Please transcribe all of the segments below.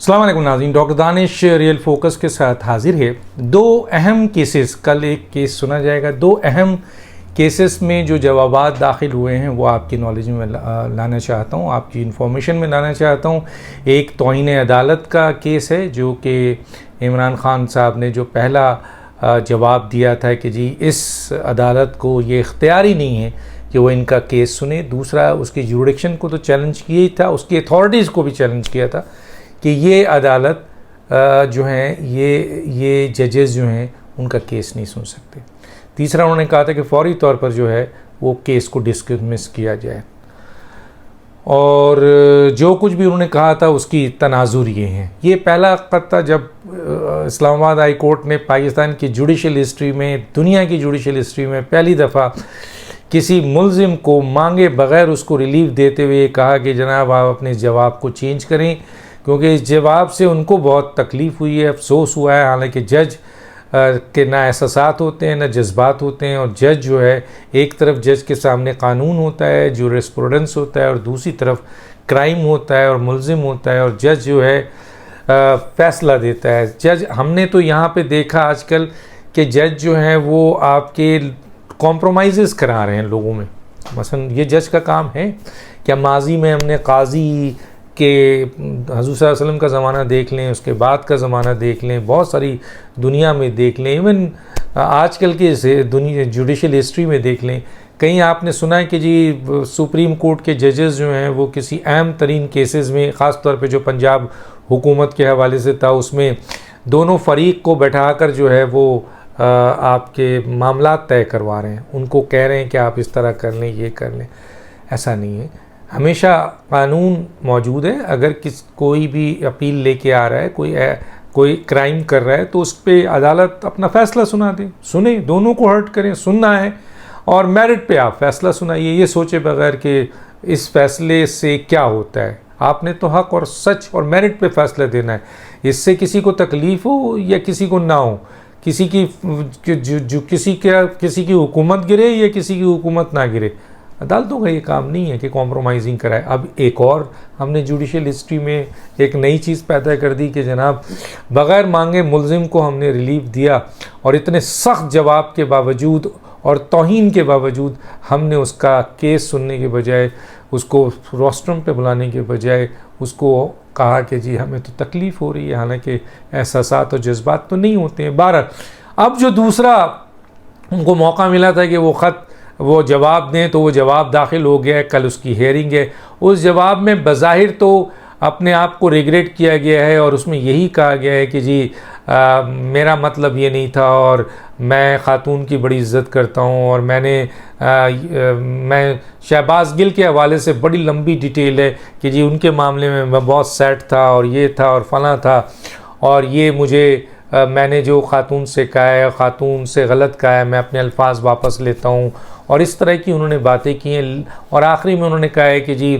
अस्सलाम वालेकुम नाज़रीन, डॉक्टर दानिश रियल फोकस के साथ हाजिर है। दो अहम केसेस, कल एक केस सुना जाएगा। दो अहम केसेस में जो जवाबात दाखिल हुए हैं वो आपकी नॉलेज में लाना चाहता हूँ, आपकी इन्फॉर्मेशन में लाना चाहता हूँ। एक तौहीन अदालत का केस है जो कि इमरान खान साहब ने जो पहला जवाब दिया था कि जी इस अदालत को ये इख्तियार ही नहीं है कि वो इनका केस सुने। दूसरा, उसकी जुरिडिक्शन को तो चैलेंज किया ही था, उसकी अथॉरिटीज़ को भी चैलेंज किया था कि ये अदालत जो हैं ये जजेस जो हैं उनका केस नहीं सुन सकते। तीसरा, उन्होंने कहा था कि फौरी तौर पर जो है वो केस को डिसमिस किया जाए। और जो कुछ भी उन्होंने कहा था उसकी तनाजुर ये हैं। ये पहला ख़त था जब इस्लामाबाद हाई कोर्ट ने पाकिस्तान की जुडिशल हिस्ट्री में, दुनिया की जुडिशल हिस्ट्री में पहली दफ़ा किसी मुल्ज़िम को मांगे बग़ैर उसको रिलीफ देते हुए कहा कि जनाब आप अपने जवाब को चेंज करें, क्योंकि इस जवाब से उनको बहुत तकलीफ़ हुई है, अफसोस हुआ है। हालांकि जज के ना एहसासात होते हैं ना जज्बात होते हैं, और जज जो है एक तरफ जज के सामने कानून होता है, जुरिस्प्रूडेंस होता है, और दूसरी तरफ क्राइम होता है और मुल्ज़िम होता है, और जज जो है फ़ैसला देता है। जज, हमने तो यहाँ पे देखा आजकल कि जज जो हैं वो आपके कॉम्प्रोमाइज़ करा रहे हैं लोगों में। मसलन ये जज का काम है क्या? माजी में हमने काजी के हुज़ूर सल्लल्लाहु अलैहि वसल्लम का ज़माना देख लें, उसके बाद का ज़माना देख लें, बहुत सारी दुनिया में देख लें, इवन आजकल के दुनिया जुडिशल हिस्ट्री में देख लें, कहीं आपने सुना है कि जी सुप्रीम कोर्ट के जजेस जो हैं वो किसी अहम तरीन केसेस में, ख़ास तौर पे जो पंजाब हुकूमत के हवाले से था, उसमें दोनों फरीक को बैठाकर जो है वो आपके मामला तय करवा रहे हैं, उनको कह रहे हैं कि आप इस तरह कर लें, ये कर लें। ऐसा नहीं है, हमेशा कानून मौजूद है। अगर कोई भी अपील लेके आ रहा है, कोई क्राइम कर रहा है, तो उस पर अदालत अपना फ़ैसला सुना दे, सुने, दोनों को हर्ट करें, सुनना है और मेरिट पे आप फ़ैसला सुनाइए, ये सोचे बगैर कि इस फ़ैसले से क्या होता है। आपने तो हक़ और सच और मेरिट पे फ़ैसला देना है। इससे किसी को तकलीफ़ हो या किसी को ना हो, किसी की हुकूमत गिरे या किसी की हुकूमत ना गिरे, अदालतों का ये काम नहीं है कि कॉम्प्रोमाइज़िंग कराए। अब एक और हमने जुडिशल हिस्ट्री में एक नई चीज़ पैदा कर दी कि जनाब बग़ैर मांगे मुल्ज़िम को हमने रिलीफ दिया, और इतने सख्त जवाब के बावजूद और तौहीन के बावजूद हमने उसका केस सुनने के बजाय, उसको रोस्ट्रम पे बुलाने के बजाय उसको कहा कि जी हमें तो तकलीफ़ हो रही है, हालांकि एहसासात और जज्बात तो नहीं होते हैं। बहरहाल, अब जो दूसरा उनको मौका मिला था कि वो जवाब दें, तो वो जवाब दाखिल हो गया है, कल उसकी हेयरिंग है। उस जवाब में बज़ाहिर तो अपने आप को रिग्रेट किया गया है, और उसमें यही कहा गया है कि जी मेरा मतलब ये नहीं था, और मैं ख़ातून की बड़ी इज़्ज़त करता हूँ, और मैं शहबाज गिल के हवाले से बड़ी लंबी डिटेल है कि जी उनके मामले में मैं बहुत सैड था, और ये था और फलां था, और ये मुझे मैंने जो ख़ातून से कहा है, ख़ातून से गलत कहा है, मैं अपने अल्फाज वापस लेता हूँ, और इस तरह की उन्होंने बातें की हैं। और आखिरी में उन्होंने कहा है कि जी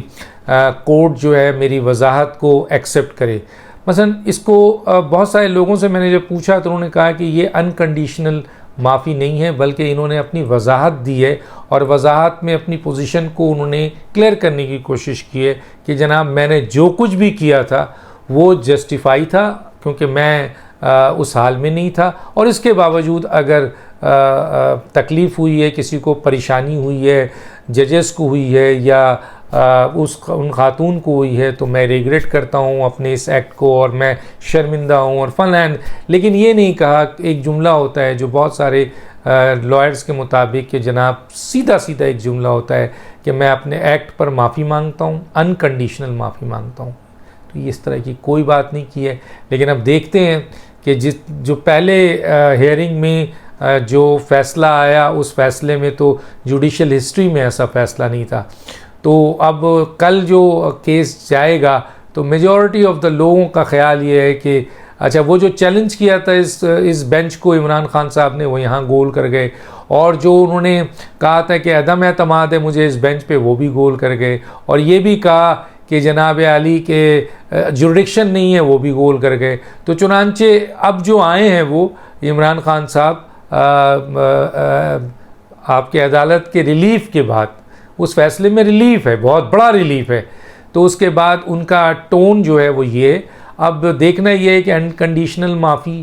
कोर्ट जो है मेरी वजाहत को एक्सेप्ट करे। मसलन इसको बहुत सारे लोगों से मैंने जब पूछा तो उन्होंने कहा कि ये अनकंडीशनल माफ़ी नहीं है, बल्कि इन्होंने अपनी वजाहत दी है, और वजाहत में अपनी पोजीशन को उन्होंने क्लियर करने की कोशिश की है कि जनाब मैंने जो कुछ भी किया था वो जस्टिफाई था, क्योंकि मैं उस हाल में नहीं था, और इसके बावजूद अगर तकलीफ़ हुई है, किसी को परेशानी हुई है, जजेस को हुई है या उन खातून को हुई है, तो मैं रिग्रेट करता हूँ अपने इस एक्ट को, और मैं शर्मिंदा हूँ और फलान। लेकिन ये नहीं कहा, एक जुमला होता है जो बहुत सारे लॉयर्स के मुताबिक कि जनाब सीधा एक जुमला होता है कि मैं अपने एक्ट पर माफ़ी मांगता हूँ, अनकंडीशनल माफ़ी मांगता हूँ। तो इस तरह की कोई बात नहीं की है। लेकिन अब देखते हैं कि जो पहले हेयरिंग में जो फ़ैसला आया, उस फ़ैसले में तो जुडिशल हिस्ट्री में ऐसा फ़ैसला नहीं था। तो अब कल जो केस जाएगा तो मेजॉरिटी ऑफ द लोगों का ख्याल ये है कि अच्छा, वो जो चैलेंज किया था इस बेंच को इमरान खान साहब ने, वो यहाँ गोल कर गए, और जो उन्होंने कहा था कि अदम एतमाद है मुझे इस बेंच पे, वो भी गोल कर गए, और ये भी कहा कि जनाब अली के जुरिडिक्शन नहीं है, वो भी गोल कर गए। तो चुनांचे अब जो आए हैं वो इमरान खान साहब आपके अदालत के रिलीफ़ के बाद, उस फैसले में रिलीफ़ है, बहुत बड़ा रिलीफ़ है, तो उसके बाद उनका टोन जो है वो ये अब देखना ये है कि अनकंडीशनल माफ़ी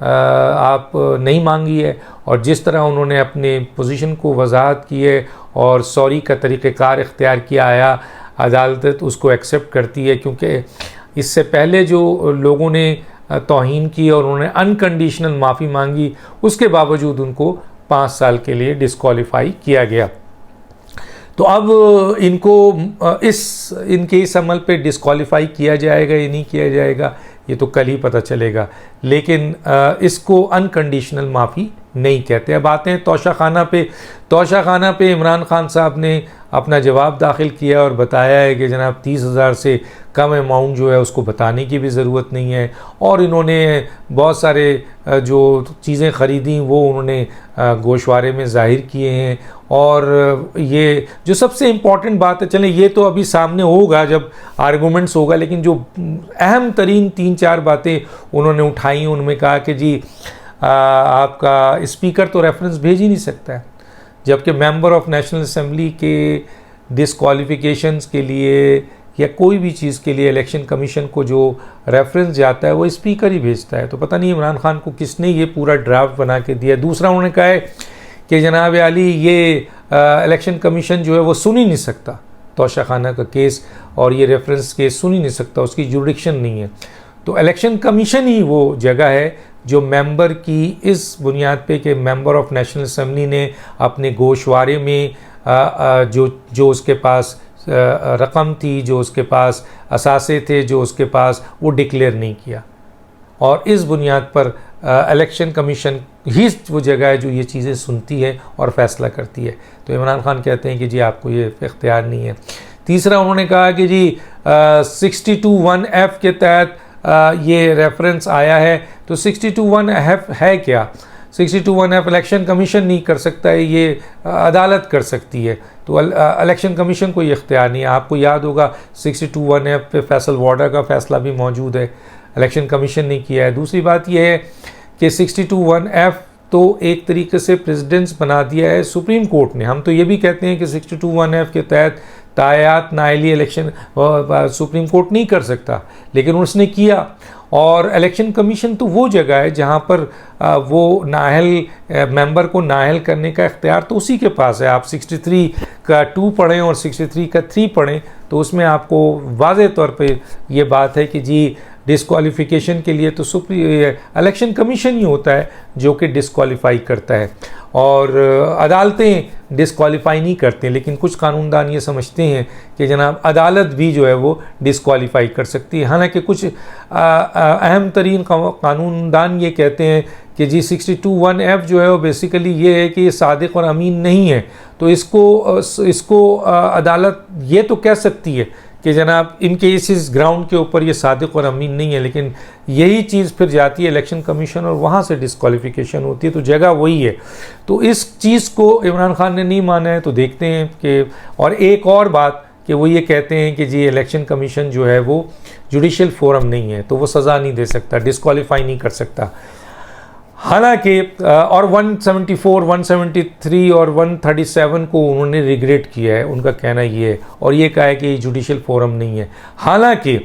आप नहीं मांगी है, और जिस तरह उन्होंने अपने पोजीशन को वजाहत की है और सॉरी का तरीक़ेकार इख्तियार किया, आया अदालत उसको एक्सेप्ट करती है, क्योंकि इससे पहले जो लोगों ने तौहीन की और उन्होंने अनकंडीशनल माफ़ी मांगी, उसके बावजूद उनको 5 साल के लिए डिस्क्वालीफाई किया गया। तो अब इनके इस अमल पे डिस्क्वालीफाई किया जाएगा या नहीं किया जाएगा, ये तो कल ही पता चलेगा, लेकिन इसको अनकंडीशनल माफ़ी नहीं कहते। अब आते हैं तोशा खाना पे इमरान खान साहब ने अपना जवाब दाखिल किया और बताया है कि जनाब 30,000 से कम अमाउंट जो है उसको बताने की भी ज़रूरत नहीं है, और इन्होंने बहुत सारे जो चीज़ें ख़रीदी वो उन्होंने गोशवारे में ज़ाहिर किए हैं। और ये जो सबसे इम्पॉर्टेंट बात है, चलें ये तो अभी सामने होगा जब आर्गूमेंट्स होगा, लेकिन जो अहम तरीन 3-4 बातें उन्होंने उठाई, उनमें कहा कि जी आपका स्पीकर तो रेफरेंस भेज ही नहीं सकता है, जबकि मेंबर ऑफ नेशनल असेंबली के डिस्क्वालिफिकेशंस के लिए या कोई भी चीज़ के लिए इलेक्शन कमीशन को जो रेफरेंस जाता है वो स्पीकर ही भेजता है। तो पता नहीं इमरान खान को किसने ये पूरा ड्राफ्ट बना के दिया। दूसरा उन्होंने कहा है कि जनाब अली ये इलेक्शन कमीशन जो है वो सुन ही नहीं सकता तोशा खाना का केस, और ये रेफरेंस केस सुन ही नहीं सकता, उसकी जुरिडिक्शन नहीं है। तो इलेक्शन कमीशन ही वो जगह है जो मेंबर की इस बुनियाद पे कि मेंबर ऑफ नेशनल असेंबली ने अपने गोशवारे में जो उसके पास रकम थी, जो उसके पास असासे थे, जो उसके पास, वो डिक्लेयर नहीं किया, और इस बुनियाद पर इलेक्शन कमीशन ही वो जगह है जो ये चीज़ें सुनती है और फैसला करती है। तो इमरान खान कहते हैं कि जी आपको ये इख्तियार नहीं है। तीसरा उन्होंने कहा कि जी 62(1)(f) के तहत ये रेफरेंस आया है। तो 62(1)(f) है क्या? 62(1)(f) इलेक्शन कमीशन नहीं कर सकता है, ये अदालत कर सकती है। तो इलेक्शन कमीशन को ये इख्तियार नहीं है। आपको याद होगा 62(1)(f) पे फैसल वार्डर का फ़ैसला भी मौजूद है, इलेक्शन कमीशन ने किया है। दूसरी बात यह है कि 62(1)(f) तो एक तरीके से प्रेसिडेंट्स बना दिया है सुप्रीम कोर्ट ने। हम तो ये भी कहते हैं कि 62(1)(f) के तहत तायात नाइली इलेक्शन सुप्रीम कोर्ट नहीं कर सकता, लेकिन उसने किया। और इलेक्शन कमीशन तो वो जगह है जहाँ पर वो नाअहल मेंबर को नाअहल करने का इख्तियार तो उसी के पास है। आप 63 का 2 पढ़ें और 63 का 3 पढ़ें तो उसमें आपको वाज़ेह तौर पे ये बात है कि जी डिस्क्वालिफिकेशन के लिए तो इलेक्शन कमीशन ही होता है जो कि डिस्क्वालीफाई करता है, और अदालतें डिस्क्वालीफाई नहीं करते। लेकिन कुछ कानूनदान ये समझते हैं कि जनाब अदालत भी जो है वो डिस्क्वालीफाई कर सकती है। हालांकि कुछ अहम तरीन कानूनदान ये कहते हैं कि जी 62(1)(f) जो है वो बेसिकली ये है कि ये सादिक और अमीन नहीं है। तो इसको अदालत ये तो कह सकती है कि जनाब इनके इस ग्राउंड के ऊपर ये सादिक और अमीन नहीं है, लेकिन यही चीज़ फिर जाती है इलेक्शन कमीशन और वहाँ से डिस्क्वालिफिकेशन होती है। तो जगह वही है। तो इस चीज़ को इमरान खान ने नहीं माना है। तो देखते हैं कि, और एक और बात कि वो ये कहते हैं कि जी इलेक्शन कमीशन जो है वो जुडिशल फोरम नहीं है, तो वो सज़ा नहीं दे सकता, डिस्क्वालीफाई नहीं कर सकता। हालांकि और 174, 173 और 137 को उन्होंने रिग्रेट किया है, उनका कहना ये है, और ये कहा है कि जुडिशल फोरम नहीं है। हालांकि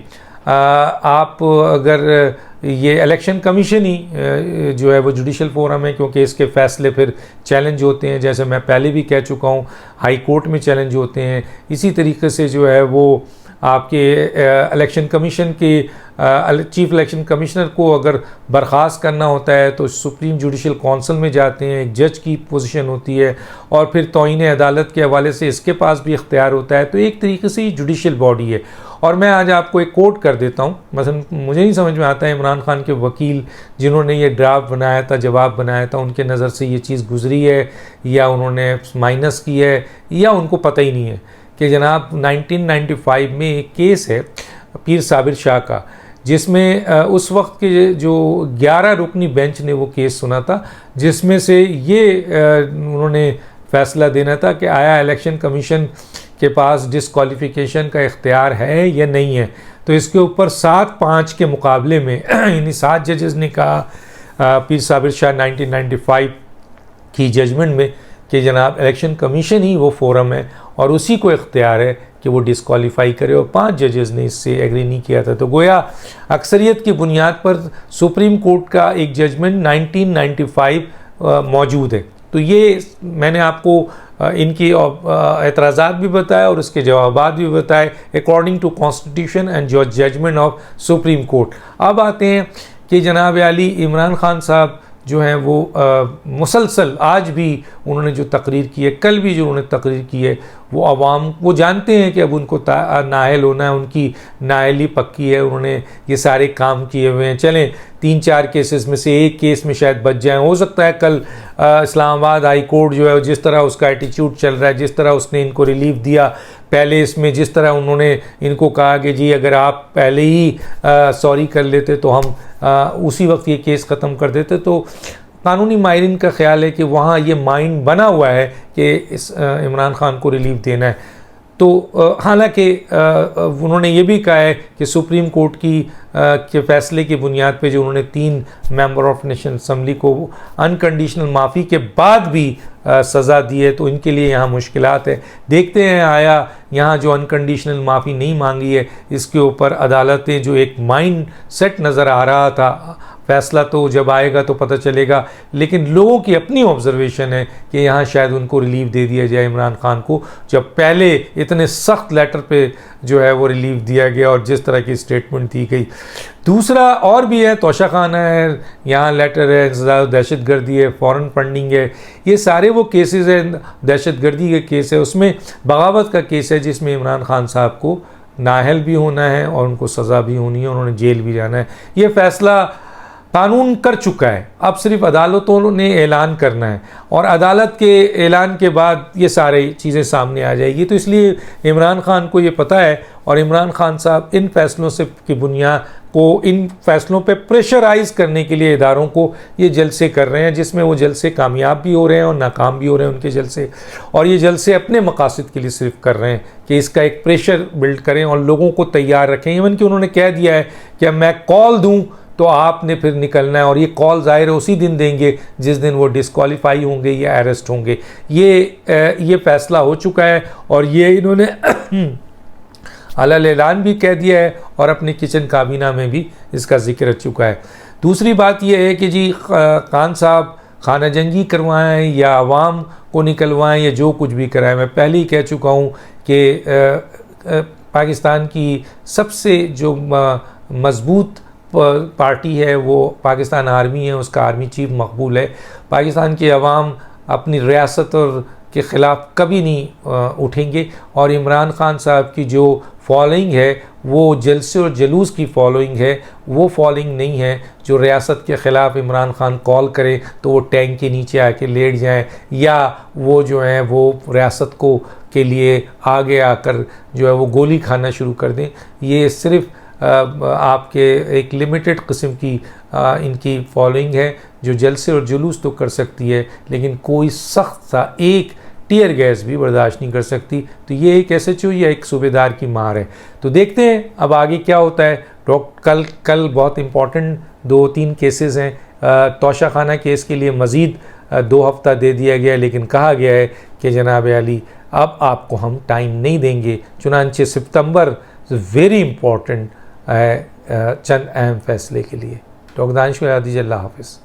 आप अगर ये इलेक्शन कमीशन ही जो है वो जुडिशल फोरम है, क्योंकि इसके फैसले फिर चैलेंज होते हैं, जैसे मैं पहले भी कह चुका हूँ हाई कोर्ट में चैलेंज होते हैं। इसी तरीके से जो है वो आपके इलेक्शन कमीशन के चीफ इलेक्शन कमिश्नर को अगर बर्खास्त करना होता है तो सुप्रीम जुडिशल काउंसिल में जाते हैं, एक जज की पोजीशन होती है, और फिर तौहीन अदालत के हवाले से इसके पास भी इख्तियार होता है। तो एक तरीके से ये जुडिशल बॉडी है। और मैं आज आपको एक कोट कर देता हूँ। मसलन मुझे नहीं समझ में आता है इमरान खान के वकील जिन्होंने ये ड्राफ्ट बनाया था, जवाब बनाया था, उनके नज़र से ये चीज़ गुजरी है या उन्होंने माइनस की है या उनको पता ही नहीं है कि जनाब 1995 में एक केस है पीर साबिर शाह का, जिसमें उस वक्त के जो 11 रुकनी बेंच ने वो केस सुना था, जिसमें से ये उन्होंने फैसला देना था कि आया इलेक्शन कमीशन के पास डिस्क्वालिफिकेशन का इख्तियार है या नहीं है। तो इसके ऊपर 7-5 के मुकाबले में यानी 7 जजेस ने कहा पीर साबिर शाह 1995 की जजमेंट में कि जनाब इलेक्शन कमीशन ही वो फोरम है और उसी को इख्तियार है कि वो डिस्क्वालीफाई करे, और 5 जजेस ने इससे एग्री नहीं किया था। तो गोया अक्सरियत की बुनियाद पर सुप्रीम कोर्ट का एक जजमेंट 1995 मौजूद है। तो ये मैंने आपको इनकी एतराज़ात भी बताया और उसके जवाबात भी बताए according to constitution and judgment of supreme court. अब आते हैं कि जनाब आली इमरान खान साहब जो हैं वो मुसलसल आज भी उन्होंने जो तकरीर की है, कल भी जो उन्होंने तकरीर की है, वो अवाम वो जानते हैं कि अब उनको नाअहल होना है, उनकी नाअहली पक्की है, उन्होंने ये सारे काम किए हुए हैं। चलें 3-4 केसेस में से एक केस में शायद बच जाएं, हो सकता है कल इस्लामाबाद हाई कोर्ट जो है जिस तरह उसका एटीट्यूड चल रहा है, जिस तरह उसने इनको रिलीफ दिया पहले, इसमें जिस तरह उन्होंने इनको कहा कि जी अगर आप पहले ही सॉरी कर लेते तो हम उसी वक्त ये केस ख़त्म कर देते। तो कानूनी माहिरीन का ख्याल है कि वहाँ ये माइंड बना हुआ है कि इस इमरान खान को रिलीफ देना है। तो हालांकि उन्होंने ये भी कहा है कि सुप्रीम कोर्ट के फैसले की बुनियाद पे जो उन्होंने 3 मेंबर ऑफ नेशनल असम्बली को अनकंडीशनल माफ़ी के बाद भी सज़ा दी है, तो इनके लिए यहाँ मुश्किलात है। देखते हैं आया यहाँ जो अनकंडीशनल माफ़ी नहीं मांगी है इसके ऊपर अदालतें जो एक माइंड सेट नज़र आ रहा था, फ़ैसला तो जब आएगा तो पता चलेगा, लेकिन लोगों की अपनी ऑब्जर्वेशन है कि यहाँ शायद उनको रिलीफ दे दिया जाए इमरान खान को, जब पहले इतने सख्त लेटर पे जो है वो रिलीफ दिया गया और जिस तरह की स्टेटमेंट दी गई। दूसरा और भी है, तोशाखाना है, यहाँ लेटर है, दहशतगर्दी है, फॉरेन फंडिंग है, ये सारे वो केसेस हैं, दहशतगर्दी के केस है, उसमें बगावत का केस है जिसमें इमरान खान साहब को नाअहल भी होना है और उनको सज़ा भी होनी है, उन्होंने जेल भी जाना है। ये फ़ैसला कानून कर चुका है, अब सिर्फ अदालतों ने ऐलान करना है और अदालत के ऐलान के बाद ये सारी चीज़ें सामने आ जाएगी। तो इसलिए इमरान खान को ये पता है और इमरान खान साहब इन फैसलों से की बुनियाद को, इन फैसलों पे प्रेशराइज़ करने के लिए इदारों को ये जलसे कर रहे हैं, जिसमें वो जलसे कामयाब भी हो रहे हैं और नाकाम भी हो रहे हैं उनके जलसे, और ये जलसे अपने मकासद के लिए सिर्फ कर रहे हैं कि इसका एक प्रेशर बिल्ड करें और लोगों को तैयार रखें। इवन कि उन्होंने कह दिया है कि मैं कॉल दूँ तो आपने फिर निकलना है, और ये कॉल ज़ाहिर है उसी दिन देंगे जिस दिन वो डिस्क्वालीफाई होंगे या अरेस्ट होंगे। ये फ़ैसला हो चुका है और ये इन्होंने अलग ऐलान भी कह दिया है और अपने किचन काबीना में भी इसका जिक्र चुका है। दूसरी बात यह है कि जी खान साहब खाना जंगी करवाएं या आवाम को निकलवाएं या जो कुछ भी कराएं, मैं पहले ही कह चुका हूँ कि पाकिस्तान की सबसे जो मज़बूत पार्टी है वो पाकिस्तान आर्मी है, उसका आर्मी चीफ मकबूल है। पाकिस्तान की आवाम अपनी रियासत और के ख़िलाफ़ कभी नहीं उठेंगे, और इमरान खान साहब की जो फॉलोइंग है वो जलसे और जलूस की फॉलोइंग है, वो फॉलोइंग नहीं है जो रियासत के ख़िलाफ़ इमरान खान कॉल करे तो वो टैंक के नीचे आके लेट जाएं या वो जो है वो रियासत को के लिए आगे आकर जो है वो गोली खाना शुरू कर दें। ये सिर्फ़ आपके एक लिमिटेड किस्म की इनकी फॉलोइंग है जो जलसे और जुलूस तो कर सकती है, लेकिन कोई सख्त सा एक टीयर गैस भी बर्दाश्त नहीं कर सकती। तो ये एक SHO या एक सूबेदार की मार है। तो देखते हैं अब आगे क्या होता है। कल बहुत इम्पॉर्टेंट 2-3 केसेस हैं। तोशाखाना केस के लिए मज़ीद 2 हफ्ता दे दिया गया है, लेकिन कहा गया है कि जनाब अली अब आपको हम टाइम नहीं देंगे, चुनांचे सितंबर वेरी इम्पॉर्टेंट है चंद अहम फैसले के लिए। डॉक्टर दानिश को याद दीजिए। अल्लाह हाफ़िज़।